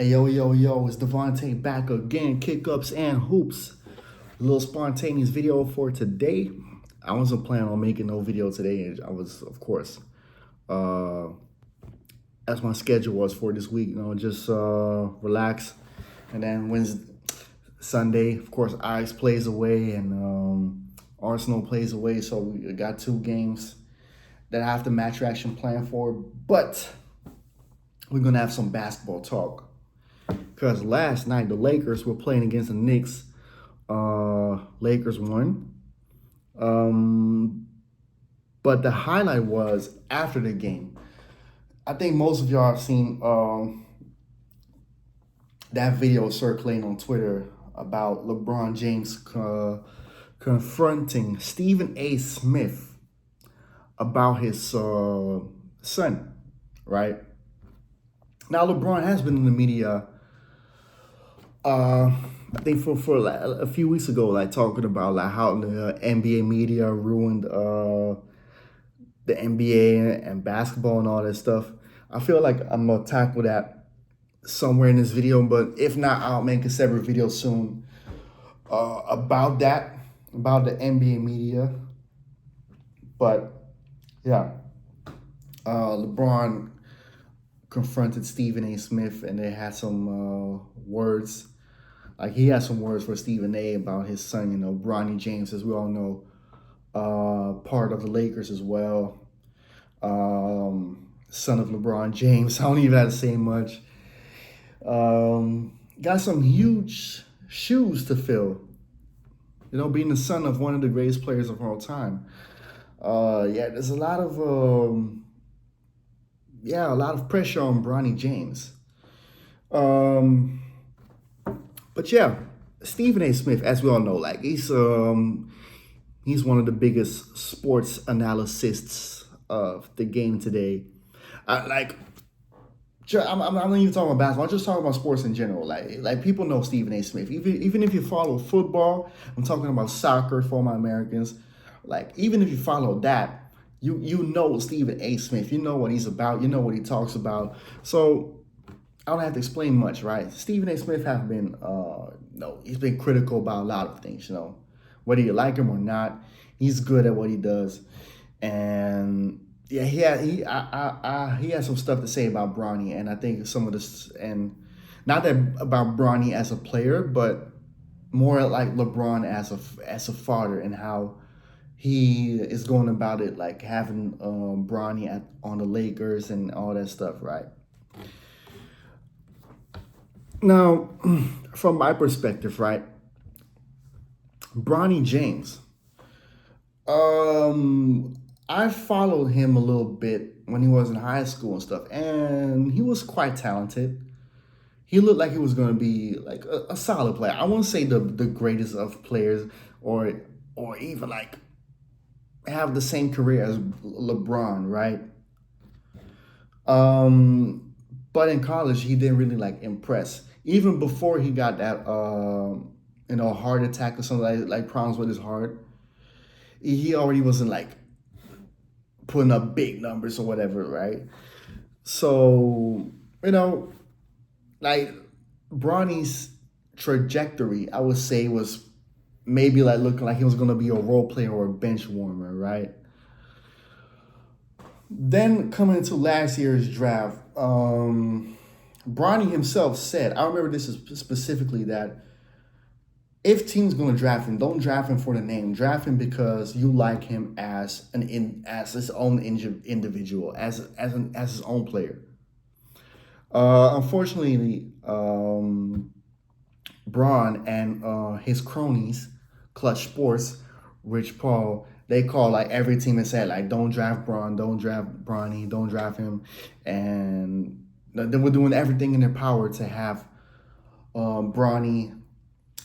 Hey, yo, it's Devontae back again, kick-ups and hoops. A little spontaneous video for today. I wasn't planning on making no video today. I was, of course, uh, as my schedule was for this week, just relax. And then Wednesday, Sunday, of course, Ice plays away and Arsenal plays away. So we got two games that I have the match reaction plan for. But we're going to have some basketball talk. Because last night the Lakers were playing against the Knicks. Lakers won. But the highlight was after the game. I think most of y'all have seen that video circulating on Twitter about LeBron James confronting Stephen A. Smith about his son, right? Now, LeBron has been in the media I think for like a few weeks ago, like talking about like how the NBA media ruined the NBA and basketball and all that stuff. I feel like I'm gonna tackle that somewhere in this video, but if not, I'll make a separate video soon about that, about the NBA media. But yeah, LeBron confronted Stephen A. Smith, and they had some words. Like he had some words for Stephen A. about his son, Bronny James, as we all know, part of the Lakers as well. Son of LeBron James. I don't even have to say much. Got some huge shoes to fill. Being the son of one of the greatest players of all time. There's a lot of pressure on Bronny James. But yeah, Stephen A. Smith, as we all know, like he's one of the biggest sports analysts of the game today. I'm not even talking about basketball. I'm just talking about sports in general. Like people know Stephen A. Smith. Even if you follow football, I'm talking about soccer for my Americans. Like even if you follow that, you know Stephen A. Smith. You know what he's about. You know what he talks about. So I don't have to explain much, right? Stephen A. Smith have been, he's been critical about a lot of things, whether you like him or not. He's good at what he does, and yeah, he has some stuff to say about Bronny, and I think some of this, and not that about Bronny as a player, but more like LeBron as a father and how he is going about it, like having Bronny on the Lakers and all that stuff, right? Now, from my perspective, right, Bronny James, I followed him a little bit when he was in high school and stuff, and he was quite talented. He looked like he was going to be like a solid player. I won't say the greatest of players, or even like have the same career as LeBron, right? But in college, he didn't really like impress. Even before he got that, heart attack or something like problems with his heart, he already wasn't like putting up big numbers or whatever, right? So, like Bronny's trajectory, I would say, was maybe like looking like he was going to be a role player or a bench warmer, right? Then coming into last year's draft, Bronny himself said, I remember this specifically, that if teams going to draft him, don't draft him for the name. Draft him because you like him as his own individual, as his own player. Unfortunately, Bron and his cronies, Clutch Sports, Rich Paul, they call like every team and said like, don't draft Bron, don't draft Bronny, don't draft him, and they were doing everything in their power to have Bronny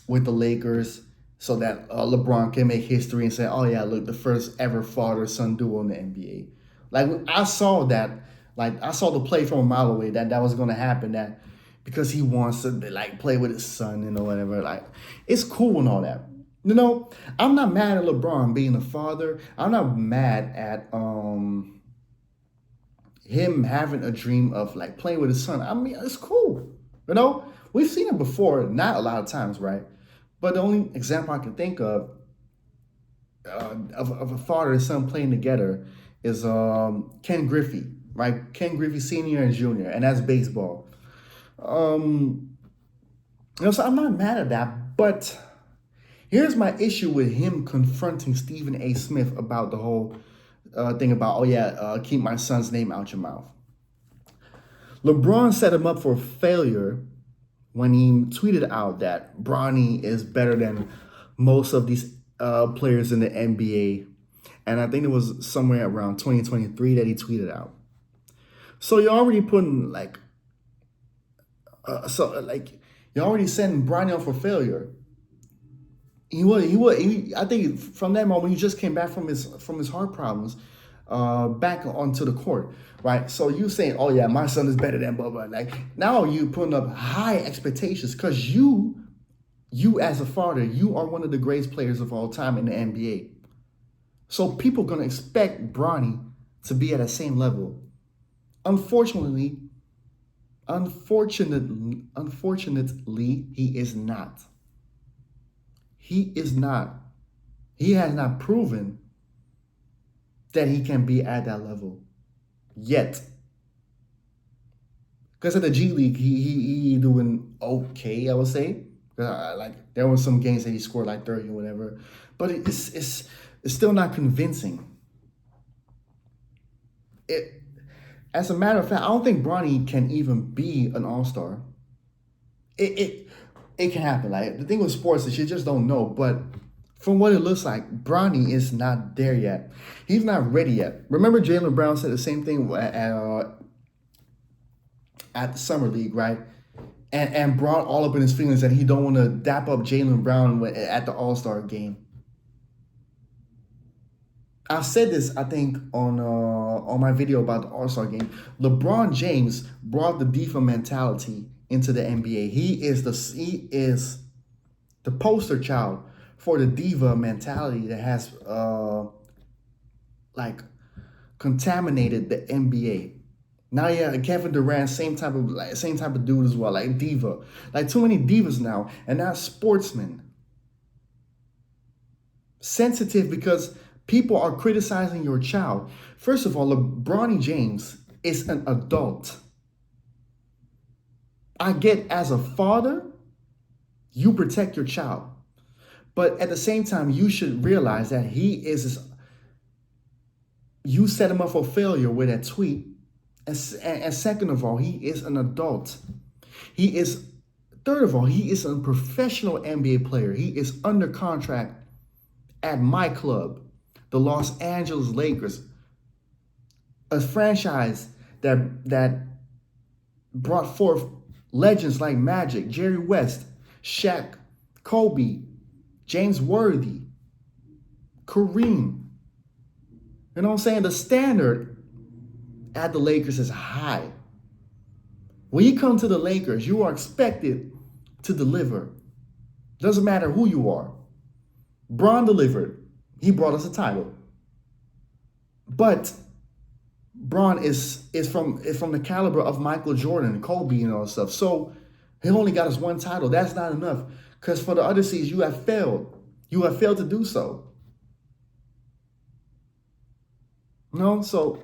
with the Lakers so that LeBron can make history and say, oh yeah, look, the first ever father-son duo in the NBA. Like I saw that, like I saw the play from a mile away that was going to happen, that because he wants to like play with his son and whatever. Like it's cool and all that. I'm not mad at LeBron being a father. I'm not mad at him having a dream of like playing with his son. I mean, it's cool. You know, we've seen it before, not a lot of times, right? But the only example I can think of a father and son playing together is Ken Griffey, right? Ken Griffey Senior and Junior, and that's baseball. Um, so I'm not mad at that, but here's my issue with him confronting Stephen A. Smith about the whole thing about, oh yeah, keep my son's name out your mouth. LeBron set him up for failure when he tweeted out that Bronny is better than most of these players in the NBA. And I think it was somewhere around 2023 that he tweeted out. So you're already putting you're already setting Bronny up for failure. I think from that moment he just came back from his heart problems, back onto the court, right? So you saying, oh yeah, my son is better than blah blah. Like now you putting up high expectations because you as a father, you are one of the greatest players of all time in the NBA. So people gonna expect Bronny to be at the same level. Unfortunately, unfortunately, he is not. He is not. He has not proven that he can be at that level yet. Because at the G League, he doing okay, I would say. Like there were some games that he scored like 30 or whatever, but it's still not convincing. As a matter of fact, I don't think Bronny can even be an all-star. It can happen. Like the thing with sports is you just don't know. But from what it looks like, Bronny is not there yet. He's not ready yet. Remember, Jaylen Brown said the same thing at the summer league, right? And brought all up in his feelings that he don't want to dap up Jaylen Brown at the All-Star game. I said this, I think, on my video about the All-Star game. LeBron James brought the diva mentality into the NBA. He is the poster child for the diva mentality that has contaminated the NBA. Now, yeah, Kevin Durant, same type of dude as well, like diva, like too many divas now, and not sportsmen. Sensitive because people are criticizing your child. First of all, LeBron James is an adult. I get as a father, you protect your child, but at the same time, you should realize that you set him up for failure with that tweet. And second of all, he is an adult. Third of all, he is a professional NBA player. He is under contract at my club, the Los Angeles Lakers, a franchise that brought forth legends like Magic, Jerry West, Shaq, Kobe, James Worthy, Kareem. You know what I'm saying? The standard at the Lakers is high. When you come to the Lakers, you are expected to deliver. Doesn't matter who you are. Bron delivered. He brought us a title. But Bron is from the caliber of Michael Jordan, Kobe, and all that stuff. So he only got us one title. That's not enough. Because for the other seeds, you have failed. You have failed to do so. No, so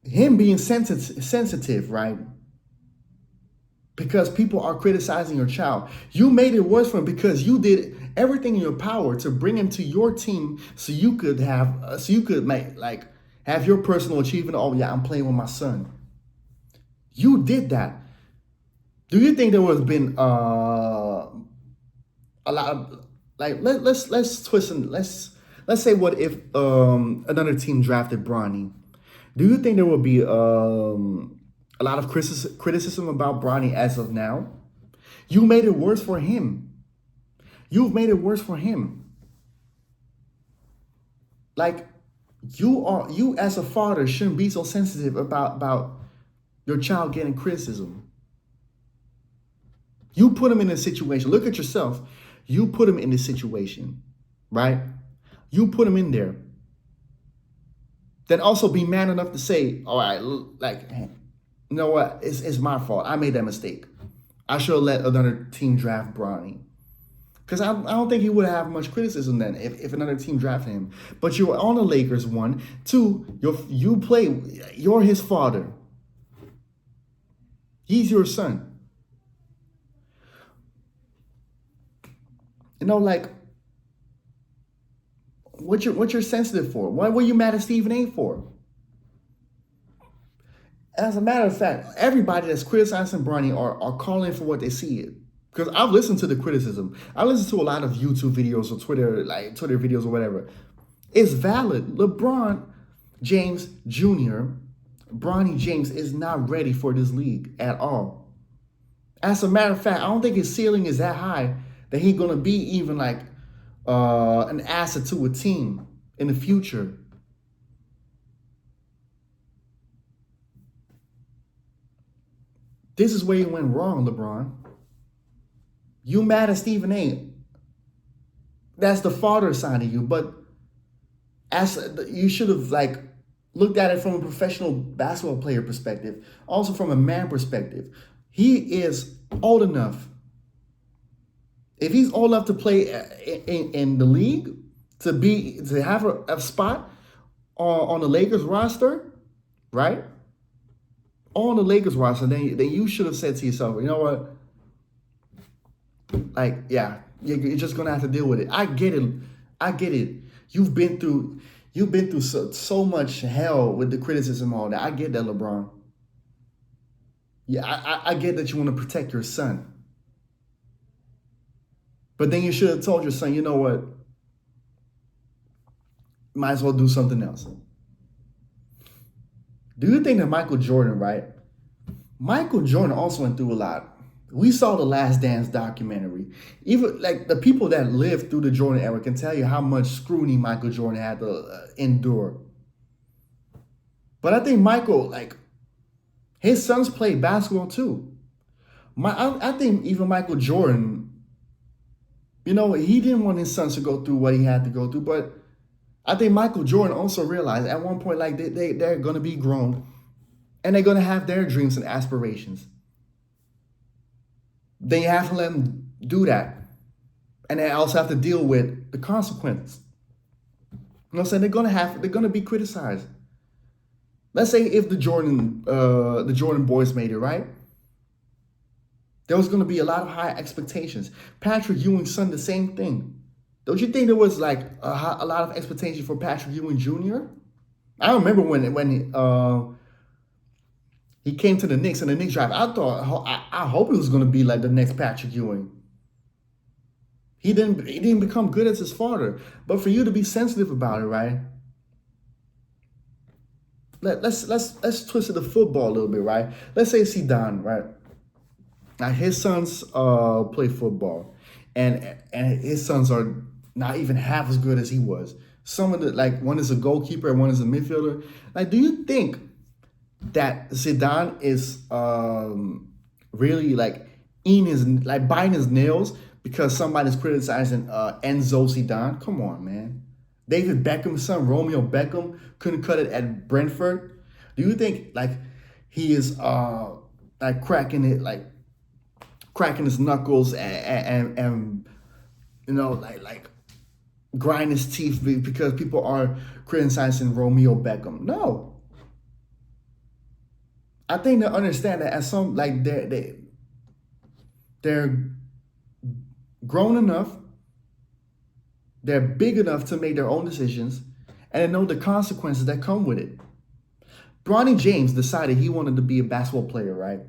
him being sensitive, right? Because people are criticizing your child. You made it worse for him because you did everything in your power to bring him to your team so you could have your personal achievement. Oh yeah, I'm playing with my son. You did that. Do you think there would have been a lot of let's twist and let's say what if another team drafted Bronny? Do you think there will be a lot of criticism about Bronny as of now? You made it worse for him. You've made it worse for him. Like you as a father shouldn't be so sensitive about your child getting criticism. You put him in a situation. Look at yourself. You put him in this situation, right? You put him in there. Then also be man enough to say, all right, You know what? It's my fault. I made that mistake. I should have let another team draft Bronny. Because I don't think he would have much criticism then if another team drafted him. But you were on the Lakers, one. Two, you're his father. He's your son. You know, like, what you're sensitive for? What were you mad at Stephen A for? As a matter of fact, everybody that's criticizing Bronny are calling for what they see it. Because I've listened to the criticism. I listen to a lot of YouTube videos or Twitter videos or whatever. It's valid. LeBron James Jr., Bronny James is not ready for this league at all. As a matter of fact, I don't think his ceiling is that high that he's going to be even like an asset to a team in the future. This is where you went wrong, LeBron. You mad at Stephen A. That's the father side of you, but you should have like looked at it from a professional basketball player perspective, also from a man perspective. He is old enough. If he's old enough to play in the league, to have a spot on the Lakers roster, right? On the Lakers roster, then you should have said to yourself, you know what? Like, yeah, you're just gonna have to deal with it. I get it. You've been through so much hell with the criticism and all that. I get that, LeBron. Yeah, I get that you want to protect your son. But then you should have told your son, you know what? Might as well do something else. Do you think that Michael Jordan, right? Michael Jordan also went through a lot. We saw the Last Dance documentary. Even like the people that lived through the Jordan era can tell you how much scrutiny Michael Jordan had to endure. But I think Michael, like, his sons played basketball too. I think even Michael Jordan, you know, he didn't want his sons to go through what he had to go through. But I think Michael Jordan also realized at one point, like, they're going to be grown and they're going to have their dreams and aspirations. Then you have to let them do that. And they also have to deal with the consequences. You know what I'm saying? They're gonna be criticized. Let's say if the Jordan boys made it, right? There was gonna be a lot of high expectations. Patrick Ewing's son, the same thing. Don't you think there was like a lot of expectation for Patrick Ewing Jr.? I remember when he came to the Knicks and the Knicks draft. I hope he was going to be like the next Patrick Ewing. He didn't become good as his father. But for you to be sensitive about it, right? Let's twist it to football a little bit, right? Let's say Zidane, right? Now his sons play football, and his sons are not even half as good as he was. Some of the, like, one is a goalkeeper and one is a midfielder. Like, do you think that Zidane is really like biting his nails because somebody's criticizing Enzo Zidane? Come on, man. David Beckham's son, Romeo Beckham, couldn't cut it at Brentford. Do you think like he is like cracking his knuckles and you know like grind his teeth because people are criticizing Romeo Beckham? No. I think they understand that as some, like, they're grown enough, they're big enough to make their own decisions, and they know the consequences that come with it. Bronny James decided he wanted to be a basketball player, right?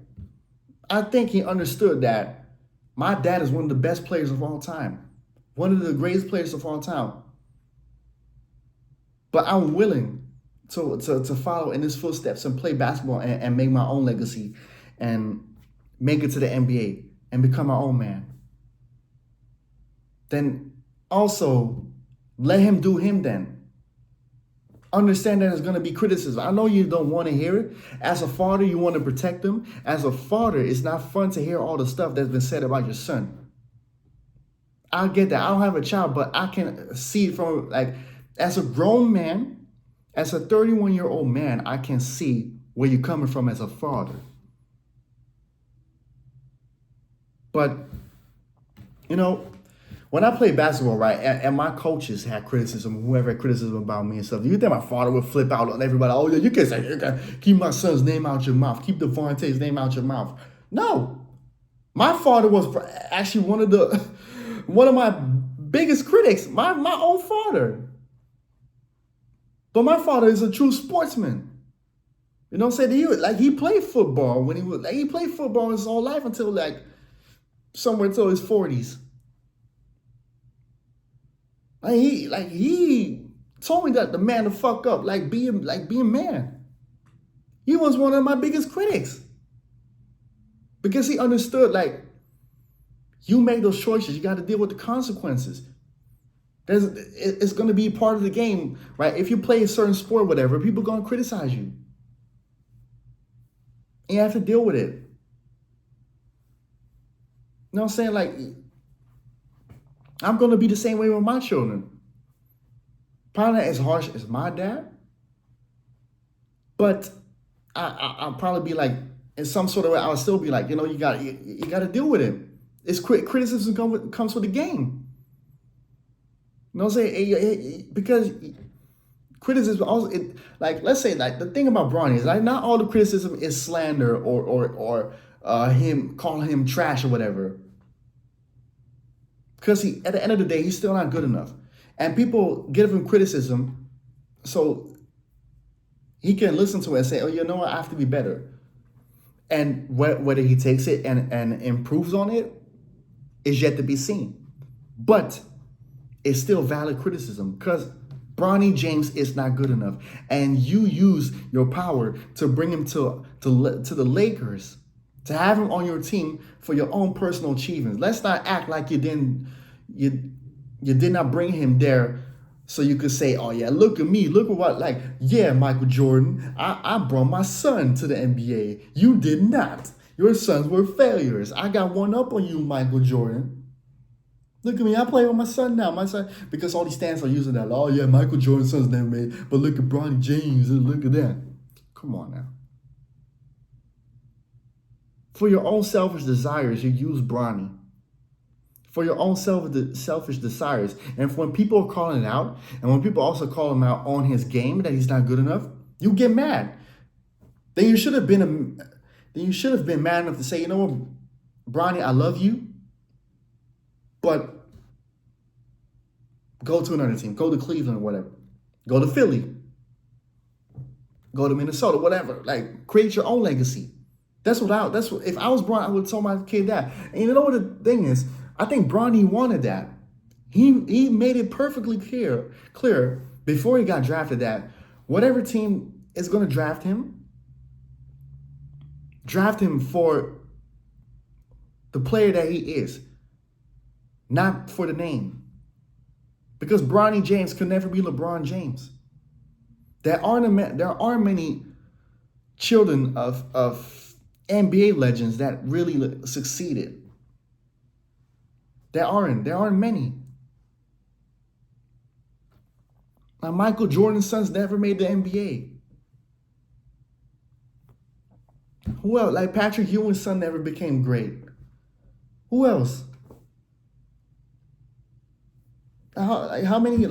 I think he understood that my dad is one of the best players of all time, one of the greatest players of all time. But I'm willing to follow in his footsteps and play basketball and make my own legacy and make it to the NBA and become my own man. Then also let him do him then. Understand that there's going to be criticism. I know you don't want to hear it. As a father, you want to protect them. As a father, it's not fun to hear all the stuff that's been said about your son. I get that. I don't have a child, but I can see from, like, as a grown man, as a 31-year-old man, I can see where you're coming from as a father. But, you know, when I played basketball, right, and my coaches had criticism, whoever had criticism about me and stuff, do you think my father would flip out on everybody? Oh, yeah, you can't say, you can keep my son's name out your mouth. Keep Devontae's name out your mouth. No. My father was actually one of my biggest critics, my own father. But my father is a true sportsman. You know what I'm saying? He played football when he played football his whole life until somewhere until his 40s. He told me that the man to fuck up, being man. He was one of my biggest critics. Because he understood, you make those choices, you got to deal with the consequences. It's going to be part of the game, right? If you play a certain sport, whatever, people are going to criticize you. And you have to deal with it. You know what I'm saying? I'm going to be the same way with my children. Probably not as harsh as my dad, but I'll probably be in some sort of way, I'll still be you got to deal with it. It's criticism comes with the game. You know what I'm saying? Because criticism also, let's say the thing about Bronny is not all the criticism is slander or him calling him trash or whatever. Because at the end of the day, he's still not good enough. And people give him criticism so he can listen to it and say, oh, you know what, I have to be better. And whether he takes it and improves on it is yet to be seen. But it's still valid criticism because Bronny James is not good enough. And you use your power to bring him to the Lakers, to have him on your team for your own personal achievements. Let's not act like you did not bring him there so you could say, oh yeah, look at me, look at what, yeah, Michael Jordan, I brought my son to the NBA. You did not. Your sons were failures. I got one up on you, Michael Jordan. Look at me, I play with my son now. My son, because all these stands are using that. Oh yeah, Michael Jordan's son's never made, but look at Bronny James and look at that. Come on now. For your own selfish desires, you use Bronny. For your own selfish desires. And when people are calling it out, and when people also call him out on his game that he's not good enough, you get mad. Then you should have been mad enough to say, you know what, Bronny, I love you, but go to another team. Go to Cleveland or whatever. Go to Philly. Go to Minnesota, whatever. Create your own legacy. That's what if I was Bronny, I would have told my kid that. And you know what the thing is? I think Bronny wanted that. He made it perfectly clear before he got drafted that whatever team is going to draft him for the player that he is, not for the name. Because Bronny James could never be LeBron James. There aren't many children of NBA legends that really succeeded. There aren't many. Now, Michael Jordan's sons never made the NBA. Who else? Patrick Ewing's son never became great. Who else? How many,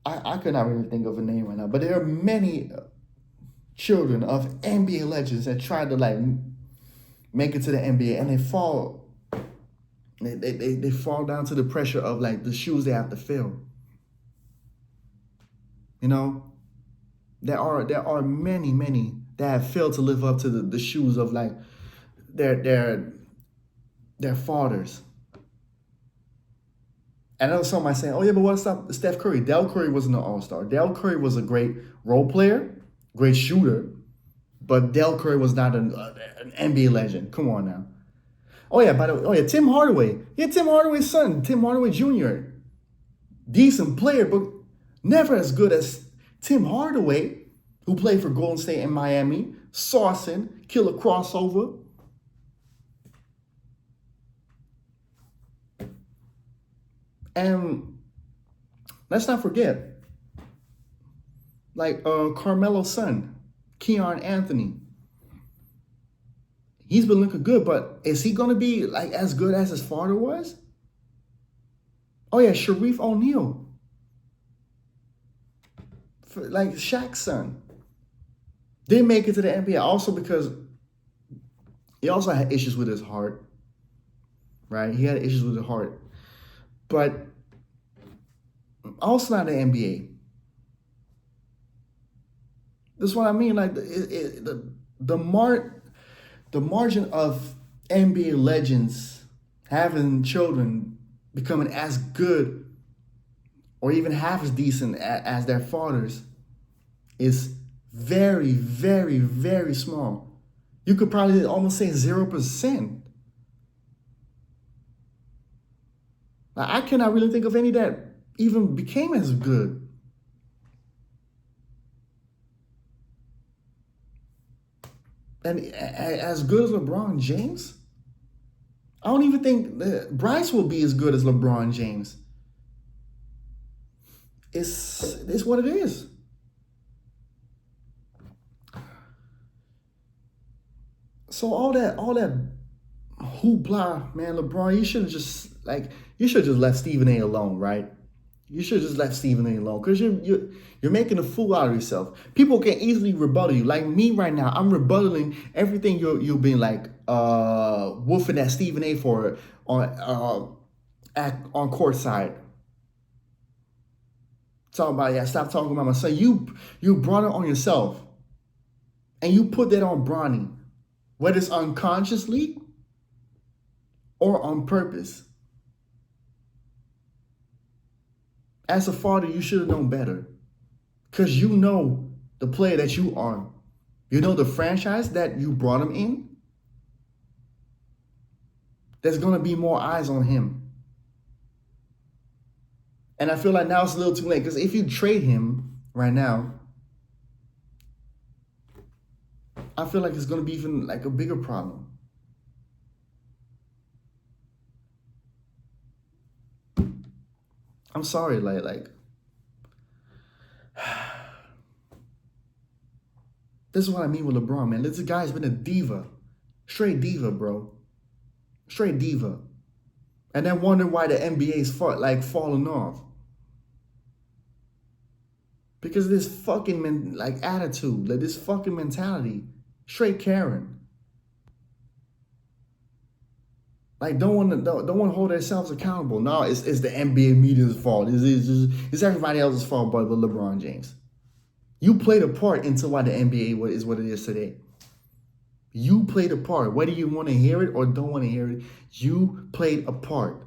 I could not really think of a name right now, but there are many children of NBA legends that tried to make it to the NBA and they fall. They fall down to the pressure of the shoes they have to fill. You know, there are many that have failed to live up to the shoes of their fathers. And I know some might say, oh yeah, but what's up, Steph Curry? Del Curry wasn't an all-star. Del Curry was a great role player, great shooter, but Del Curry was not an NBA legend. Come on now. Oh yeah, Tim Hardaway. Yeah, Tim Hardaway's son, Tim Hardaway Jr. Decent player, but never as good as Tim Hardaway, who played for Golden State and Miami, saucing, kill a crossover. And let's not forget, Carmelo's son, Keon Anthony. He's been looking good, but is he going to be like as good as his father was? Oh yeah, Sharif O'Neal, like Shaq's son, didn't make it to the NBA also because he also had issues with his heart, right? He had issues with his heart, but also not the NBA. That's what I mean. Like the margin of NBA legends having children becoming as good or even half as decent as their fathers is very, very, very small. You could probably almost say 0%. Like, I cannot really think of any that even became as good. And as good as LeBron James, I don't even think that Bryce will be as good as LeBron James. It's what it is. So all that hoopla, man, LeBron, you should have just left Stephen A alone, right? You should have just left Stephen A alone because you're making a fool out of yourself. People can easily rebuttal you. Like me right now, I'm rebuttaling everything you've been like woofing at Stephen A for on court side. Talking about, yeah, stop talking about my son. You brought it on yourself. And you put that on Bronny, whether it's unconsciously or on purpose. As a father, you should have known better. Because you know the player that you are. You know the franchise that you brought him in. There's going to be more eyes on him. And I feel like now it's a little too late. Because if you trade him right now, I feel like it's going to be even like a bigger problem. I'm sorry, like this is what I mean with LeBron, man. This guy's been a diva. Straight diva, bro. Straight diva. And then wonder why the NBA's falling off. Because of this fucking attitude, like this fucking mentality. Straight Karen. Like don't want to hold themselves accountable. No, it's the NBA media's fault. It's everybody else's fault but LeBron James. You played a part into why the NBA is what it is today. You played a part. Whether you want to hear it or don't want to hear it, you played a part.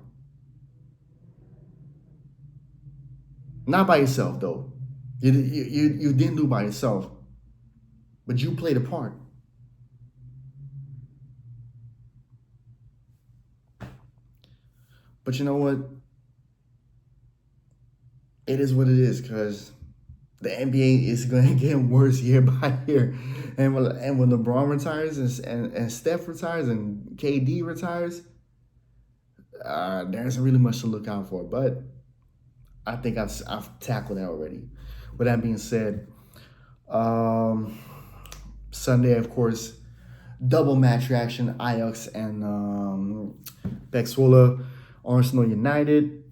Not by yourself, though. You didn't do it by yourself. But you played a part. But you know what? It is what it is, because the NBA is going to get worse year by year. And when LeBron retires and Steph retires and KD retires, there isn't really much to look out for. But I think I've tackled that already. With that being said, Sunday, of course, double match reaction, Ajax and Pexwolle, Arsenal United.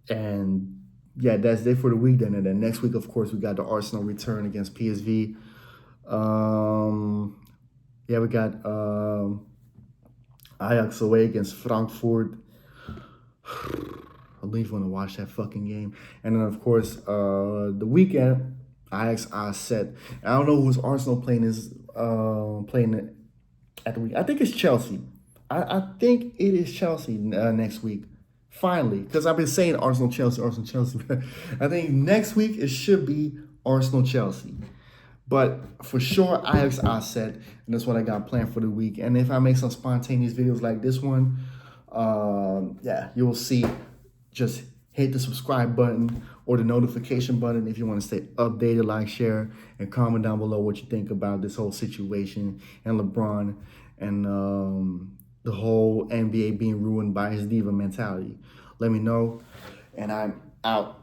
And yeah, that's it for the week then. And then next week, of course, we got the Arsenal return against PSV. Yeah, we got Ajax away against Frankfurt. I really want to watch that fucking game. And then, of course, the weekend, Ajax set. I don't know who's Arsenal playing playing at the week. I think it's Chelsea. I think it is Chelsea next week. Finally, because I've been saying Arsenal, Chelsea. I think next week it should be Arsenal, Chelsea. But for sure, Ajax set, and that's what I got planned for the week. And if I make some spontaneous videos like this one, yeah, you will see. Just hit the subscribe button or the notification button if you want to stay updated, like, share, and comment down below what you think about this whole situation and LeBron and the whole NBA being ruined by his diva mentality. Let me know, and I'm out.